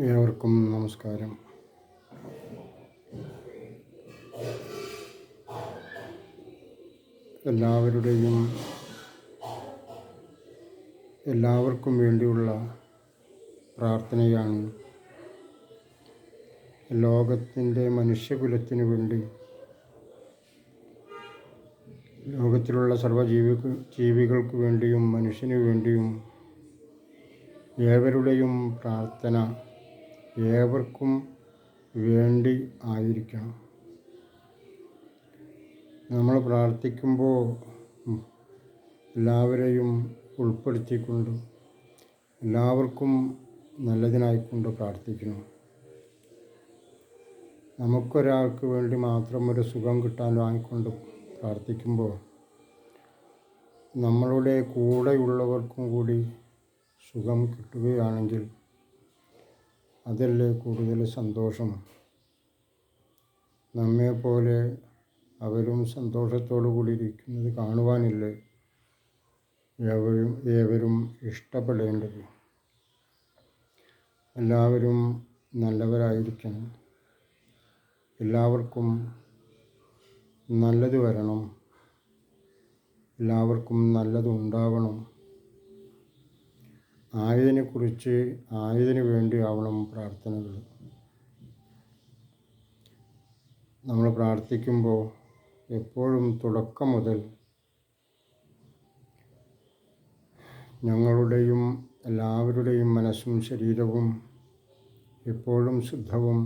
ഏവർക്കും നമസ്കാരം. എല്ലാവർക്കും വേണ്ടിയുള്ള പ്രാർത്ഥനയാണ്. ലോകത്തിൻ്റെ മനുഷ്യകുലത്തിനു വേണ്ടി, ലോകത്തിലുള്ള ജീവികൾക്ക് വേണ്ടിയും മനുഷ്യനു വേണ്ടിയും ഏവരുടെയും പ്രാർത്ഥന ഏവർക്കും വേണ്ടി ആയിരിക്കണം. നമ്മൾ പ്രാർത്ഥിക്കുമ്പോൾ എല്ലാവരെയും ഉൾപ്പെടുത്തിക്കൊണ്ട് എല്ലാവർക്കും നല്ലതിനായിക്കൊണ്ട് പ്രാർത്ഥിക്കണം. നമുക്കൊരാൾക്ക് വേണ്ടി മാത്രം ഒരു സുഖം കിട്ടാൻ വാങ്ങിക്കൊണ്ട് പ്രാർത്ഥിക്കുമ്പോൾ നമ്മളുടെ കൂടെയുള്ളവർക്കും കൂടി സുഖം കിട്ടുകയാണെങ്കിൽ അതല്ലേ കൂടുതൽ സന്തോഷം. നമ്മെപ്പോലെ അവരും സന്തോഷത്തോടു കൂടി ഇരിക്കുന്നത് കാണുവാനില്ലേ ഏവരും ഇഷ്ടപ്പെടേണ്ടത്. എല്ലാവരും നല്ലവരായിരിക്കണം. എല്ലാവർക്കും നല്ലത് വരണം. എല്ലാവർക്കും നല്ലതുണ്ടാവണം. ആയതിനു വേണ്ടി ആവണം പ്രാർത്ഥനകൾ. നമ്മൾ പ്രാർത്ഥിക്കുമ്പോൾ എപ്പോഴും തുടക്കം മുതൽ ഞങ്ങളുടെയും എല്ലാവരുടെയും മനസ്സും ശരീരവും എപ്പോഴും ശുദ്ധവും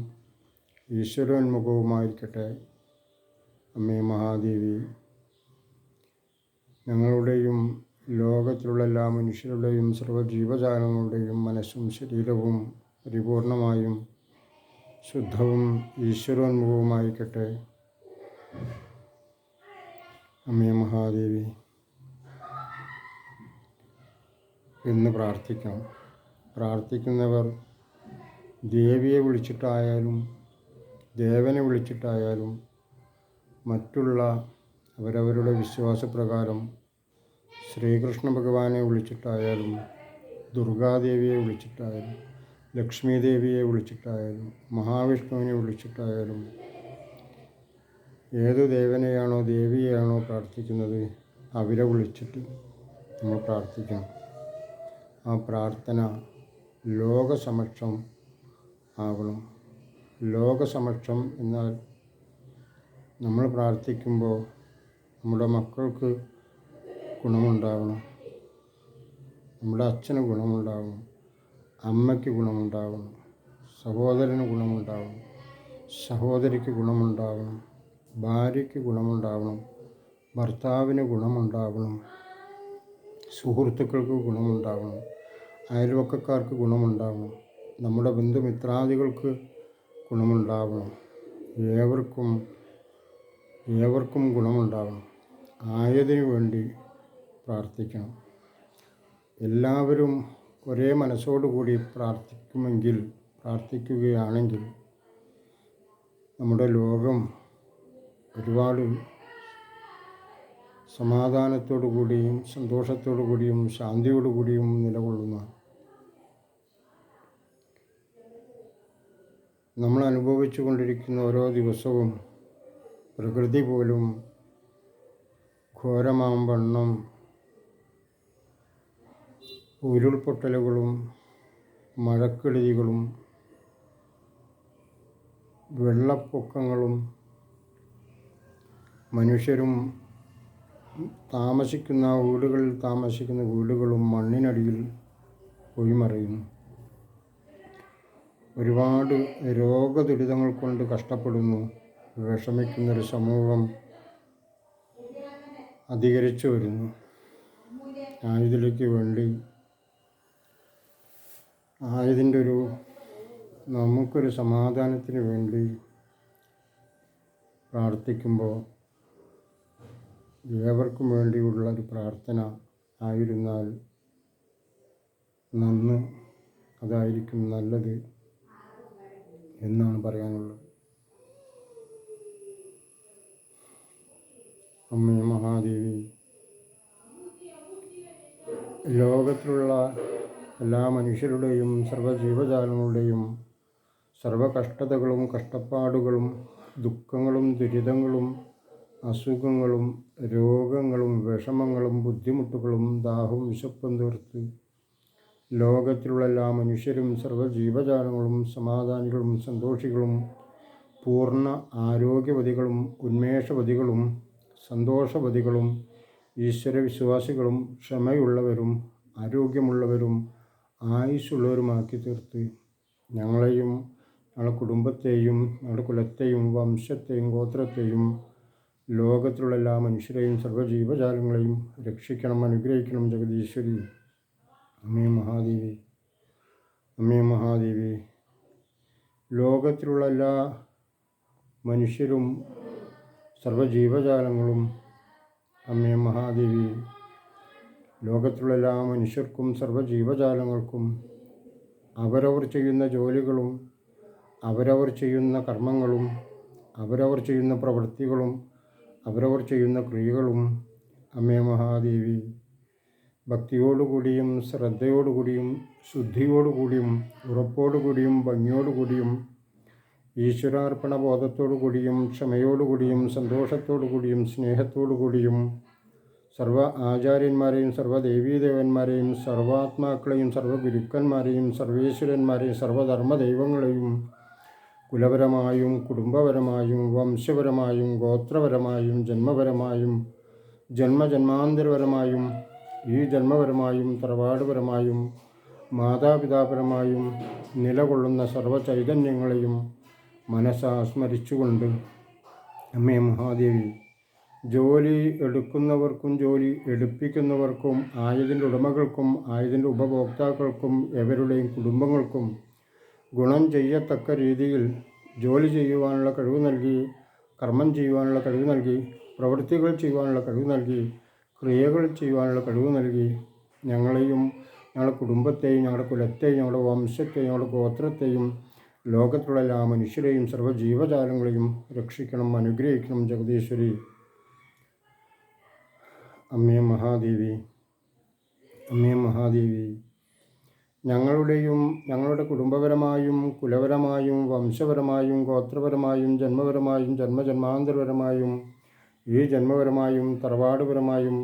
ഈശ്വരോന്മുഖവുമായിരിക്കട്ടെ. അമ്മേ മഹാദേവി, ഞങ്ങളുടെയും ലോകത്തിലുള്ള എല്ലാ മനുഷ്യരുടെയും സർവ്വജീവജാലങ്ങളുടെയും മനസ്സും ശരീരവും പരിപൂർണമായും ശുദ്ധവും ഈശ്വരോന്മുഖവുമായിരിക്കട്ടെ. അമ്മേ മഹാദേവി എന്ന് പ്രാർത്ഥിക്കണം. പ്രാർത്ഥിക്കുന്നവർ ദേവിയെ വിളിച്ചിട്ടായാലും ദേവനെ വിളിച്ചിട്ടായാലും മറ്റുള്ള അവരവരുടെ വിശ്വാസപ്രകാരം ശ്രീകൃഷ്ണ ഭഗവാനെ വിളിച്ചിട്ടായാലും ദുർഗാദേവിയെ വിളിച്ചിട്ടായാലും ലക്ഷ്മി ദേവിയെ വിളിച്ചിട്ടായാലും മഹാവിഷ്ണുവിനെ വിളിച്ചിട്ടായാലും ഏതു ദേവനെയാണോ ദേവിയെയാണോ പ്രാർത്ഥിക്കുന്നത് അവരെ വിളിച്ചിട്ട് നമ്മൾ പ്രാർത്ഥിക്കണം. ആ പ്രാർത്ഥന ലോകസമക്ഷം ആവണം. ലോകസമക്ഷം എന്നാൽ നമ്മൾ പ്രാർത്ഥിക്കുമ്പോൾ നമ്മുടെ മക്കൾക്ക് ഗുണമുണ്ടാവണം, നമ്മുടെ അച്ഛന് ഗുണമുണ്ടാവണം, അമ്മയ്ക്ക് ഗുണമുണ്ടാവണം, സഹോദരന് ഗുണമുണ്ടാവണം, സഹോദരിക്ക് ഗുണമുണ്ടാവണം, ഭാര്യയ്ക്ക് ഗുണമുണ്ടാവണം, ഭർത്താവിന് ഗുണമുണ്ടാവണം, സുഹൃത്തുക്കൾക്ക് ഗുണമുണ്ടാവണം, അയൽവക്കക്കാർക്ക് ഗുണമുണ്ടാവണം, നമ്മുടെ ബന്ധുമിത്രാദികൾക്ക് ഗുണമുണ്ടാവണം. ഏവർക്കും ഗുണമുണ്ടാവണം. ആയതിനു വേണ്ടി പ്രാർത്ഥിക്കണം. എല്ലാവരും ഒരേ മനസ്സോടുകൂടി പ്രാർത്ഥിക്കുകയാണെങ്കിൽ നമ്മുടെ ലോകം ഒരുപാട് സമാധാനത്തോടു കൂടിയും സന്തോഷത്തോടു കൂടിയും ശാന്തിയോടു കൂടിയും നിലകൊള്ളുന്ന, നമ്മൾ അനുഭവിച്ചു കൊണ്ടിരിക്കുന്ന ഓരോ ദിവസവും പ്രകൃതി പോലും ഘോരമാംവണ്ണം ഉരുൾപൊട്ടലുകളും മഴക്കെടുതികളും വെള്ളപ്പൊക്കങ്ങളും മനുഷ്യരും താമസിക്കുന്ന വീടുകളും മണ്ണിനടിയിൽ പൊയ്മറയുന്നു. ഒരുപാട് രോഗദുരിതങ്ങൾ കൊണ്ട് കഷ്ടപ്പെടുന്നു, വിഷമിക്കുന്നൊരു സമൂഹം അധികരിച്ചു വരുന്നു. നമുക്കൊരു സമാധാനത്തിന് വേണ്ടി പ്രാർത്ഥിക്കുമ്പോൾ ഏവർക്കും വേണ്ടിയുള്ള ഒരു പ്രാർത്ഥന ആയിരുന്നാൽ അതായിരിക്കും നല്ലത് എന്നാണ് പറയാനുള്ളത്. അമ്മേ മഹാദേവി, ലോകത്തിലുള്ള എല്ലാ മനുഷ്യരുടെയും സർവ്വജീവജാലങ്ങളുടെയും സർവകഷ്ടതകളും കഷ്ടപ്പാടുകളും ദുഃഖങ്ങളും ദുരിതങ്ങളും അസുഖങ്ങളും രോഗങ്ങളും വിഷമങ്ങളും ബുദ്ധിമുട്ടുകളും ദാഹവും വിശപ്പും തീർത്ത് ലോകത്തിലുള്ള എല്ലാ മനുഷ്യരും സർവ്വജീവജാലങ്ങളും സമാധാനികളും സന്തോഷികളും പൂർണ്ണ ആരോഗ്യവതികളും ഉന്മേഷവതികളും സന്തോഷവതികളും ഈശ്വരവിശ്വാസികളും ക്ഷമയുള്ളവരും ആരോഗ്യമുള്ളവരും ആയുസ്സുള്ളവരുമാക്കി തീർത്ത് ഞങ്ങളെയും ഞങ്ങളുടെ കുടുംബത്തെയും ഞങ്ങളുടെ കുലത്തെയും വംശത്തെയും ഗോത്രത്തെയും ലോകത്തിലുള്ള എല്ലാ മനുഷ്യരെയും സർവ്വജീവജാലങ്ങളെയും രക്ഷിക്കണം, അനുഗ്രഹിക്കണം ജഗദീശ്വരി. അമ്മേ മഹാദേവി, അമ്മേ മഹാദേവി. ലോകത്തിലുള്ള എല്ലാ മനുഷ്യരും സർവ്വജീവജാലങ്ങളും അമ്മേ മഹാദേവി, ലോകത്തിലുള്ള എല്ലാ മനുഷ്യർക്കും സർവ്വജീവജാലങ്ങൾക്കും അവരവർ ചെയ്യുന്ന ജോലികളും അവരവർ ചെയ്യുന്ന കർമ്മങ്ങളും അവരവർ ചെയ്യുന്ന പ്രവൃത്തികളും അവരവർ ചെയ്യുന്ന ക്രിയകളും അമ്മേ മഹാദേവി ഭക്തിയോടുകൂടിയും ശ്രദ്ധയോടുകൂടിയും ശുദ്ധിയോടുകൂടിയും ഉറപ്പോടുകൂടിയും ഭംഗിയോടുകൂടിയും ഈശ്വരാർപ്പണ ബോധത്തോടുകൂടിയും ക്ഷമയോടുകൂടിയും സന്തോഷത്തോടുകൂടിയും സ്നേഹത്തോടുകൂടിയും സർവ്വ ആചാര്യന്മാരെയും സർവ്വദേവീദേവന്മാരെയും സർവാത്മാക്കളെയും സർവ്വഗുരുക്കന്മാരെയും സർവേശ്വരന്മാരെയും സർവ്വധർമ്മദൈവങ്ങളെയും കുലപരമായും കുടുംബപരമായും വംശപരമായും ഗോത്രപരമായും ജന്മപരമായും ജന്മജന്മാന്തരപരമായും ഈ ജന്മപരമായും തറവാടുപരമായും മാതാപിതാപരമായും നിലകൊള്ളുന്ന സർവ്വചൈതന്യങ്ങളെയും മനസ്സാ സ്മരിച്ചുകൊണ്ട് അമ്മേ മഹാദേവി, ജോലി എടുക്കുന്നവർക്കും ജോലി എടുപ്പിക്കുന്നവർക്കും ആയതിൻ്റെ ഉടമകൾക്കും ആയതിൻ്റെ ഉപഭോക്താക്കൾക്കും എവരുടെയും കുടുംബങ്ങൾക്കും ഗുണം ചെയ്യത്തക്ക രീതിയിൽ ജോലി ചെയ്യുവാനുള്ള കഴിവ് നൽകി, കർമ്മം ചെയ്യുവാനുള്ള കഴിവ് നൽകി, പ്രവൃത്തികൾ ചെയ്യുവാനുള്ള കഴിവ് നൽകി, ക്രിയകൾ ചെയ്യുവാനുള്ള കഴിവ് നൽകി ഞങ്ങളെയും ഞങ്ങളുടെ കുടുംബത്തെയും ഞങ്ങളുടെ കുലത്തെയും ഞങ്ങളുടെ വംശത്തെയും ഞങ്ങളുടെ ഗോത്രത്തെയും ലോകത്തിലുള്ള എല്ലാ മനുഷ്യരെയും സർവ്വജീവജാലങ്ങളെയും രക്ഷിക്കണം, അനുഗ്രഹിക്കണം ജഗദീശ്വരി. അമ്മേ മഹാദേവി, അമ്മേ മഹാദേവി. ഞങ്ങളുടെയും ഞങ്ങളുടെ കുടുംബപരമായും കുലപരമായും വംശപരമായും ഗോത്രപരമായും ജന്മപരമായും ജന്മജന്മാന്തരപരമായും ഈ ജന്മപരമായും തറവാടുപരമായും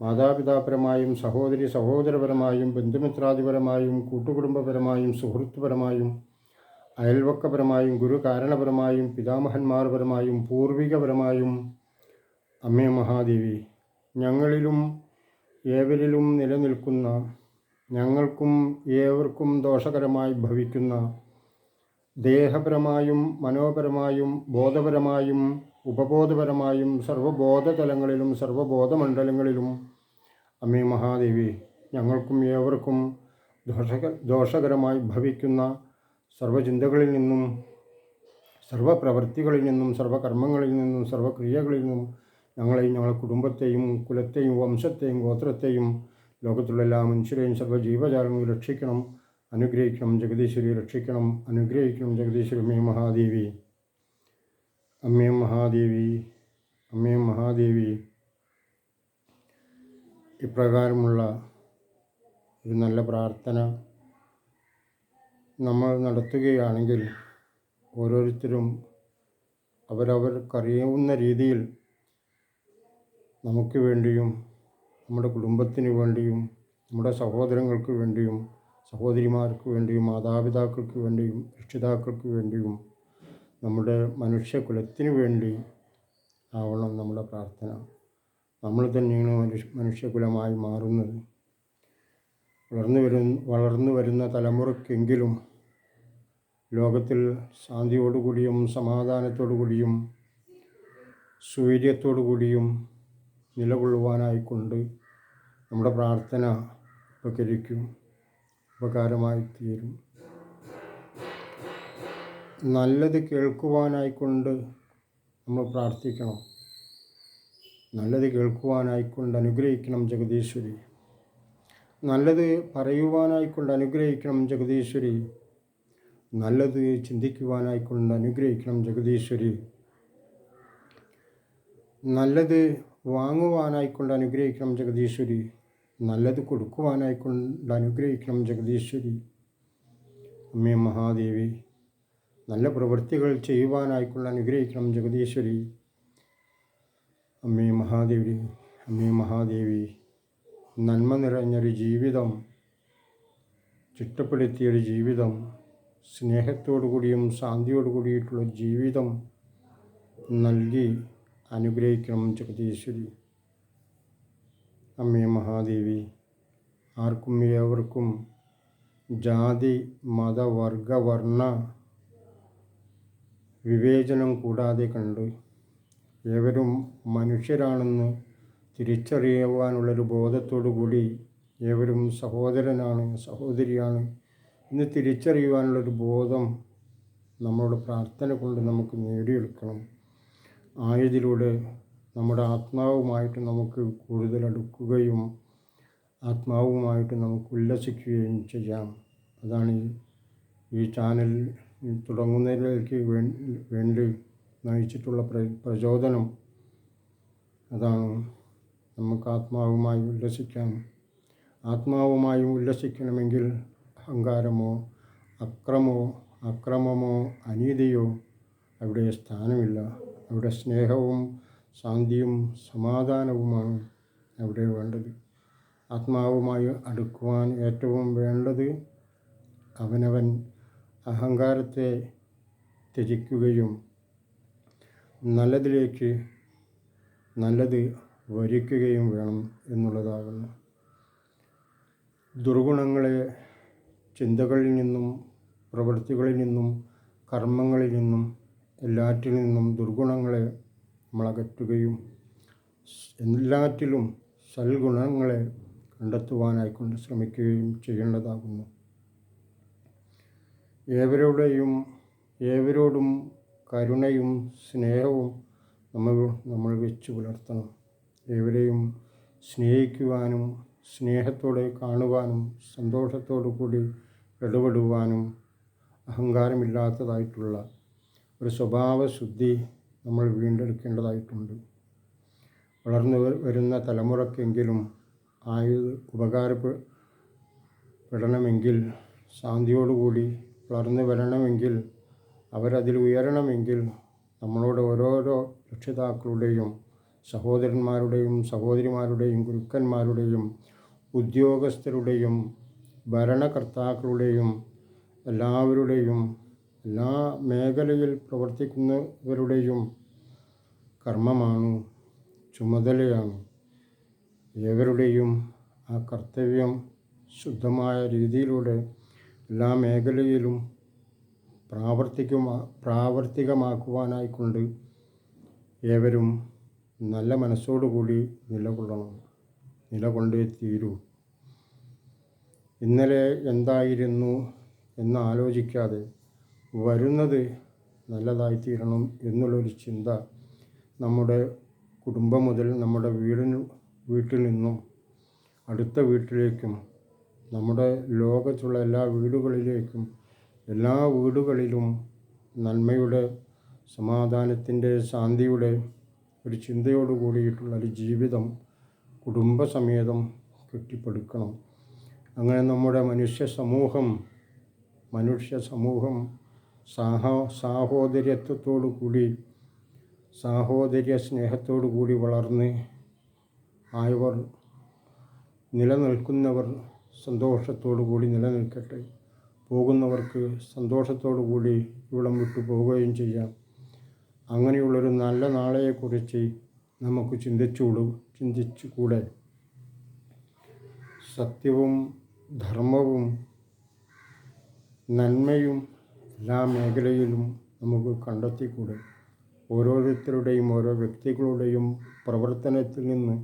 മാതാപിതാപരമായും സഹോദരി സഹോദരപരമായും ബന്ധുമിത്രാദിപരമായും കൂട്ടുകുടുംബപരമായും സുഹൃത്തുപരമായും അയൽവക്കപരമായും ഗുരുകാരണപരമായും പിതാമഹന്മാർപരമായും പൂർവികപരമായും അമ്മേ മഹാദേവി, ഞങ്ങളിലും ഏവരിലും നിലനിൽക്കുന്ന ഞങ്ങൾക്കും ഏവർക്കും ദോഷകരമായി ഭവിക്കുന്ന ദേഹപരമായും മനോപരമായും ബോധപരമായും ഉപബോധപരമായും സർവബോധതലങ്ങളിലും സർവബോധമണ്ഡലങ്ങളിലും അമ്മേ മഹാദേവി, ഞങ്ങൾക്കും ഏവർക്കും ദോഷകരമായി ഭവിക്കുന്ന സർവചിന്തകളിൽ നിന്നും സർവപ്രവൃത്തികളിൽ നിന്നും സർവകർമ്മങ്ങളിൽ നിന്നും സർവക്രിയകളിൽ നിന്നും ഞങ്ങളെയും ഞങ്ങളുടെ കുടുംബത്തെയും കുലത്തെയും വംശത്തെയും ഗോത്രത്തെയും ലോകത്തുള്ള എല്ലാ മനുഷ്യരെയും സർവ്വജീവജാലങ്ങളും രക്ഷിക്കണം, അനുഗ്രഹിക്കണം ജഗദീശ്വരി. രക്ഷിക്കണം, അനുഗ്രഹിക്കണം ജഗദീശ്വരി. അമ്മേ മഹാദേവി, അമ്മേ മഹാദേവി, അമ്മേ മഹാദേവി. ഇപ്രകാരമുള്ള ഒരു നല്ല പ്രാർത്ഥന നമ്മൾ നടത്തുകയാണെങ്കിൽ ഓരോരുത്തരും അവരവർക്കറിയാവുന്ന രീതിയിൽ നമുക്ക് വേണ്ടിയും നമ്മുടെ കുടുംബത്തിന് വേണ്ടിയും നമ്മുടെ സഹോദരങ്ങൾക്ക് വേണ്ടിയും സഹോദരിമാർക്ക് വേണ്ടിയും മാതാപിതാക്കൾക്ക് വേണ്ടിയും രക്ഷിതാക്കൾക്ക് വേണ്ടിയും നമ്മുടെ മനുഷ്യകുലത്തിന് വേണ്ടി ആവണം നമ്മുടെ പ്രാർത്ഥന. നമ്മൾ തന്നെയാണ് മനുഷ്യകുലമായി മാറുന്നത്. വളർന്നു വരുന്ന തലമുറയ്ക്കെങ്കിലും ലോകത്തിൽ ശാന്തിയോടുകൂടിയും സമാധാനത്തോടുകൂടിയും സ്വൈര്യത്തോടുകൂടിയും നിലകൊള്ളുവാനായിക്കൊണ്ട് നമ്മുടെ പ്രാർത്ഥന ഉപകാരമായി തീരും. നല്ലത് കേൾക്കുവാനായിക്കൊണ്ട് നമ്മൾ പ്രാർത്ഥിക്കണം. നല്ലത് കേൾക്കുവാനായിക്കൊണ്ട് അനുഗ്രഹിക്കണം ജഗദീശ്വരി. നല്ലത് പറയുവാനായിക്കൊണ്ട് അനുഗ്രഹിക്കണം ജഗദീശ്വരി. നല്ലത് ചിന്തിക്കുവാനായിക്കൊണ്ട് അനുഗ്രഹിക്കണം ജഗദീശ്വരി. നല്ലത് വാങ്ങുവാനായിക്കൊണ്ട് അനുഗ്രഹിക്കണം ജഗദീശ്വരി. നല്ലത് കൊടുക്കുവാനായിക്കൊണ്ട് അനുഗ്രഹിക്കണം ജഗദീശ്വരി. അമ്മേ മഹാദേവി, നല്ല പ്രവൃത്തികൾ ചെയ്യുവാനായിക്കൊണ്ട് അനുഗ്രഹിക്കണം ജഗദീശ്വരി. അമ്മേ മഹാദേവി, അമ്മേ മഹാദേവി, നന്മ നിറഞ്ഞൊരു ജീവിതം, ചിട്ടപ്പെടുത്തിയൊരു ജീവിതം, സ്നേഹത്തോടു കൂടിയും ശാന്തിയോടു കൂടിയിട്ടുള്ള ജീവിതം നൽകി അനുഗ്രഹിക്കണം ജഗദീശ്വരി. അമ്മേ മഹാദേവി, ആർക്കും ഏവർക്കും ജാതി മത വർഗ വർണ്ണ വിവേചനം കൂടാതെ കണ്ട് ഏവരും മനുഷ്യരാണെന്ന് തിരിച്ചറിയുവാനുള്ളൊരു ബോധത്തോടു കൂടി ഏവരും സഹോദരനാണ്, സഹോദരിയാണ് എന്ന് തിരിച്ചറിയുവാനുള്ളൊരു ബോധം നമ്മളുടെ പ്രാർത്ഥന കൊണ്ട് നമുക്ക് നേടിയെടുക്കണം. ആയതിലൂടെ നമ്മുടെ ആത്മാവുമായിട്ട് നമുക്ക് കൂടുതൽ അടുക്കുകയും ആത്മാവുമായിട്ട് നമുക്ക് ഉല്ലസിക്കുകയും ചെയ്യാം. അതാണ് ഈ ചാനൽ തുടങ്ങുന്നതിലേക്ക് വേണ്ടി നയിച്ചിട്ടുള്ള പ്രചോദനം. അതാണ് നമുക്ക് ആത്മാവുമായി ഉല്ലസിക്കാം. ആത്മാവുമായി ഉല്ലസിക്കണമെങ്കിൽ അഹങ്കാരമോ അക്രമമോ അനീതിയോ അവിടെ സ്ഥാനമില്ല. അവിടെ സ്നേഹവും ശാന്തിയും സമാധാനവുമാണ് അവിടെ വേണ്ടത്. ആത്മാവുമായി അടുക്കുവാൻ ഏറ്റവും വേണ്ടത് അവനവൻ അഹങ്കാരത്തെ ത്യജിക്കുകയും നല്ലതിലേക്ക് നല്ലത് വരിക്കുകയും വേണം എന്നുള്ളതാകുന്നു. ദുർഗുണങ്ങളെ ചിന്തകളിൽ നിന്നും പ്രവൃത്തികളിൽ നിന്നും കർമ്മങ്ങളിൽ നിന്നും എല്ലാറ്റിൽ നിന്നും ദുർഗുണങ്ങളെ നമ്മൾ അകറ്റുകയും എല്ലാറ്റിലും സൽഗുണങ്ങളെ കണ്ടെത്തുവാനായിക്കൊണ്ട് ശ്രമിക്കുകയും ചെയ്യേണ്ടതാകുന്നു. ഏവരോടും കരുണയും സ്നേഹവും നമ്മൾ വെച്ച് പുലർത്തണം. ഏവരെയും സ്നേഹിക്കുവാനും സ്നേഹത്തോടെ കാണുവാനും സന്തോഷത്തോടു കൂടി ഇടപെടുവാനും അഹങ്കാരമില്ലാത്തതായിട്ടുള്ള ഒരു സ്വഭാവശുദ്ധി നമ്മൾ വീണ്ടെടുക്കേണ്ടതായിട്ടുണ്ട്. വളർന്നു വരുന്ന തലമുറക്കെങ്കിലും ഉപകാരപ്പെടണമെങ്കിൽ, ശാന്തിയോടുകൂടി വളർന്നു വരണമെങ്കിൽ, അവരതിൽ ഉയരണമെങ്കിൽ നമ്മളോട് ഓരോരോ രക്ഷിതാക്കളുടെയും സഹോദരന്മാരുടെയും സഹോദരിമാരുടെയും ഗുരുക്കന്മാരുടെയും ഉദ്യോഗസ്ഥരുടെയും ഭരണകർത്താക്കളുടെയും എല്ലാവരുടെയും എല്ലാ മേഖലയിൽ പ്രവർത്തിക്കുന്നവരുടെയും കർമ്മമാണ്, ചുമതലയാണ്. ഏവരുടെയും ആ കർത്തവ്യം ശുദ്ധമായ രീതിയിലൂടെ എല്ലാ മേഖലയിലും പ്രാവർത്തികമാക്കുവാനായിക്കൊണ്ട് ഏവരും നല്ല മനസ്സോടുകൂടി നിലകൊണ്ടേ തീരൂ. ഇന്നലെ എന്തായിരുന്നു എന്ന് ആലോചിക്കാതെ വരുന്നത് നല്ലതായിത്തീരണം എന്നുള്ളൊരു ചിന്ത നമ്മുടെ കുടുംബം മുതൽ നമ്മുടെ വീട്ടിൽ നിന്നും അടുത്ത വീട്ടിലേക്കും നമ്മുടെ ലോകത്തുള്ള എല്ലാ വീടുകളിലേക്കും എല്ലാ വീടുകളിലും നന്മയുടെ സമാധാനത്തിൻ്റെ ശാന്തിയുടെ ഒരു ചിന്തയോട് കൂടിയിട്ടുള്ളൊരു ജീവിതം കുടുംബസമേതം കെട്ടിപ്പടുക്കണം. അങ്ങനെ നമ്മുടെ മനുഷ്യ സമൂഹം സാഹോദര്യത്തോടു കൂടി സാഹോദര്യ സ്നേഹത്തോടു കൂടി വളർന്ന് ആയവർ നിലനിൽക്കുന്നവർ സന്തോഷത്തോടു കൂടി നിലനിൽക്കട്ടെ. പോകുന്നവർക്ക് സന്തോഷത്തോടു കൂടി ഇവിടം വിട്ടു പോവുകയും ചെയ്യാം. അങ്ങനെയുള്ളൊരു നല്ല നാളെക്കുറിച്ച് നമുക്ക് ചിന്തിച്ചുകൂടെ? സത്യവും ധർമ്മവും നന്മയും എല്ലാ മേഖലയിലും നമുക്ക് കണ്ടെത്തിക്കൂടെ? ഓരോരുത്തരുടെയും ഓരോ വ്യക്തികളുടെയും പ്രവർത്തനത്തിൽ നിന്ന്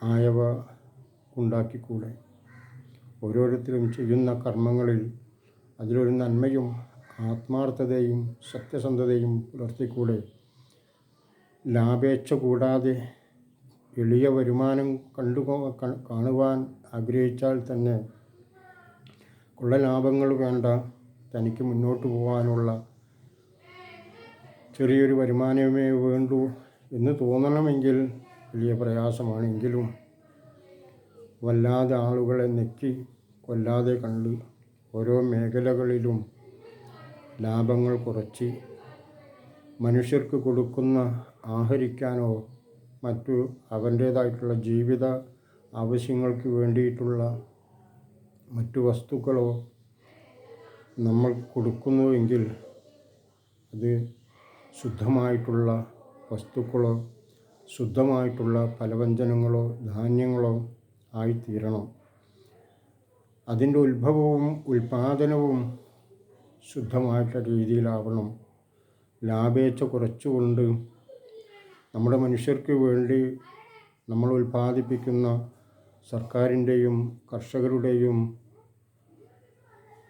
ആയവ ഉണ്ടാക്കിക്കൂടെ? ഓരോരുത്തരും ചെയ്യുന്ന കർമ്മങ്ങളിൽ അതിലൊരു നന്മയും ആത്മാർത്ഥതയും സത്യസന്ധതയും പുലർത്തിക്കൂടെ? ലാഭേച്ഛ കൂടാതെ എളിയ വരുമാനം കാണുവാൻ ആഗ്രഹിച്ചാൽ തന്നെ കൊള്ളലാഭങ്ങൾ വേണ്ട, തനിക്ക് മുന്നോട്ട് പോകാനുള്ള ചെറിയൊരു വരുമാനമേ വേണ്ടൂ എന്ന് തോന്നണമെങ്കിൽ വലിയ പ്രയാസമാണെങ്കിലും വല്ലാതെ ആളുകളെ നെക്കി കൊല്ലാതെ കണ്ട് ഓരോ മേഖലകളിലും ലാഭങ്ങൾ കുറച്ച് മനുഷ്യർക്ക് കൊടുക്കുന്ന ആഹരിക്കാനോ മറ്റു അവൻ്റേതായിട്ടുള്ള ജീവിത ആവശ്യങ്ങൾക്ക് വേണ്ടിയിട്ടുള്ള മറ്റു വസ്തുക്കളോ നമ്മൾ കൊടുക്കുന്നുവെങ്കിൽ അത് ശുദ്ധമായിട്ടുള്ള വസ്തുക്കളോ ശുദ്ധമായിട്ടുള്ള പലവ്യഞ്ജനങ്ങളോ ധാന്യങ്ങളോ ആയിത്തീരണം. അതിൻ്റെ ഉത്ഭവവും ഉൽപാദനവും ശുദ്ധമായിട്ടുള്ള രീതിയിലാവണം. ലാഭേച്ഛ കുറച്ചുകൊണ്ട് നമ്മുടെ മനുഷ്യർക്ക് വേണ്ടി നമ്മൾ ഉൽപ്പാദിപ്പിക്കുന്ന സർക്കാരിൻ്റെയും കർഷകരുടെയും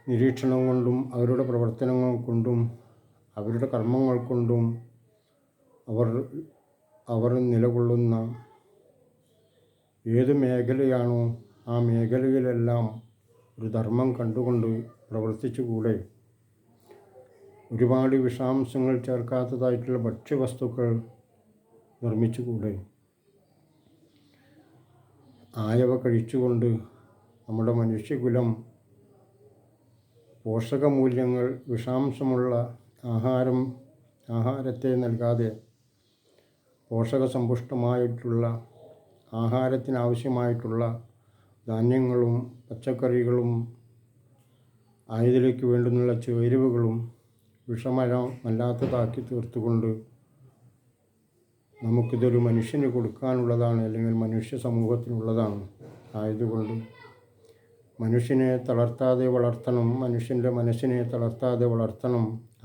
നിരീക്ഷണം കൊണ്ടും അവരുടെ പ്രവർത്തനങ്ങൾ കൊണ്ടും അവരുടെ കർമ്മങ്ങൾ കൊണ്ടും അവർ നിലകൊള്ളുന്ന ഏത് മേഖലയാണോ ആ മേഖലയിലെല്ലാം ഒരു ധർമ്മം കണ്ടുകൊണ്ട് പ്രവർത്തിച്ചുകൂടെ? ഒരുപാട് വിഷാംശങ്ങൾ ചേർക്കാത്തതായിട്ടുള്ള ഭക്ഷ്യവസ്തുക്കൾ നിർമ്മിച്ചുകൂടെ? ആയവ കഴിച്ചുകൊണ്ട് നമ്മുടെ മനുഷ്യകുലം പോഷകമൂല്യങ്ങൾ വിഷാംശമുള്ള ആഹാരത്തെ നൽകാതെ പോഷകസമ്പുഷ്ടമായിട്ടുള്ള ആഹാരത്തിനാവശ്യമായിട്ടുള്ള ധാന്യങ്ങളും പച്ചക്കറികളും ആയതിലേക്ക് വേണ്ടുന്നുള്ള ചേരുവകളും വിഷമല്ലാത്തതാക്കി തീർത്തുകൊണ്ട് നമുക്കിതൊരു മനുഷ്യന് കൊടുക്കാനുള്ളതാണ്, അല്ലെങ്കിൽ മനുഷ്യ സമൂഹത്തിനുള്ളതാണ്. ആയതുകൊണ്ട് മനുഷ്യനെ തളർത്താതെ വളർത്തണം, മനുഷ്യൻ്റെ മനസ്സിനെ തളർത്താതെ വളർത്തണം.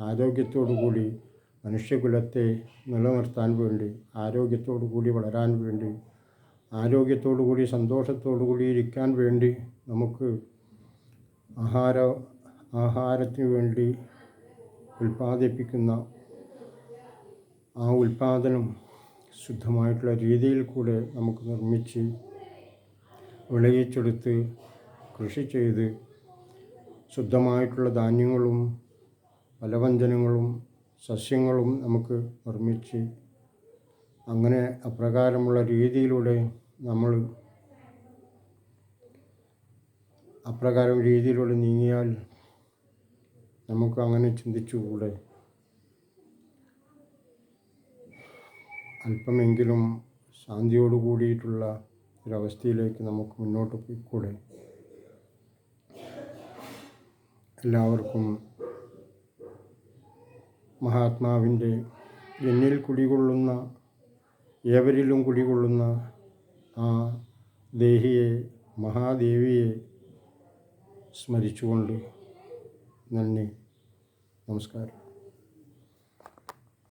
ആരോഗ്യത്തോടു കൂടി മനുഷ്യകുലത്തെ നിലനിർത്താൻ വേണ്ടി, ആരോഗ്യത്തോടു കൂടി വളരാൻ വേണ്ടി, ആരോഗ്യത്തോടു കൂടി സന്തോഷത്തോടു കൂടി ഇരിക്കാൻ വേണ്ടി നമുക്ക് ആഹാരത്തിന് വേണ്ടി ഉൽപ്പാദിപ്പിക്കുന്ന ആ ഉൽപ്പാദനം ശുദ്ധമായിട്ടുള്ള രീതിയിൽ കൂടെ നമുക്ക് നിർമ്മിച്ച് വിളയിച്ചെടുത്ത് കൃഷി ചെയ്ത് ശുദ്ധമായിട്ടുള്ള ധാന്യങ്ങളും പലവ്യഞ്ജനങ്ങളും സസ്യങ്ങളും നമുക്ക് നിർമ്മിച്ച് അങ്ങനെ അപ്രകാരമുള്ള രീതിയിലൂടെ നമ്മൾ നീങ്ങിയാൽ നമുക്ക് അങ്ങനെ ചിന്തിച്ചുകൂടെ? അല്പമെങ്കിലും ശാന്തിയോട് കൂടിയിട്ടുള്ള ഒരവസ്ഥയിലേക്ക് നമുക്ക് മുന്നോട്ട് പോയിക്കൂടെ? എല്ലാവർക്കും മഹാത്മാവിൻ്റെ എന്നിൽ കുടികൊള്ളുന്ന ഏവരിലും കുടികൊള്ളുന്ന ആ മഹാദേവിയെ സ്മരിച്ചുകൊണ്ട് നന്ദി, നമസ്കാരം.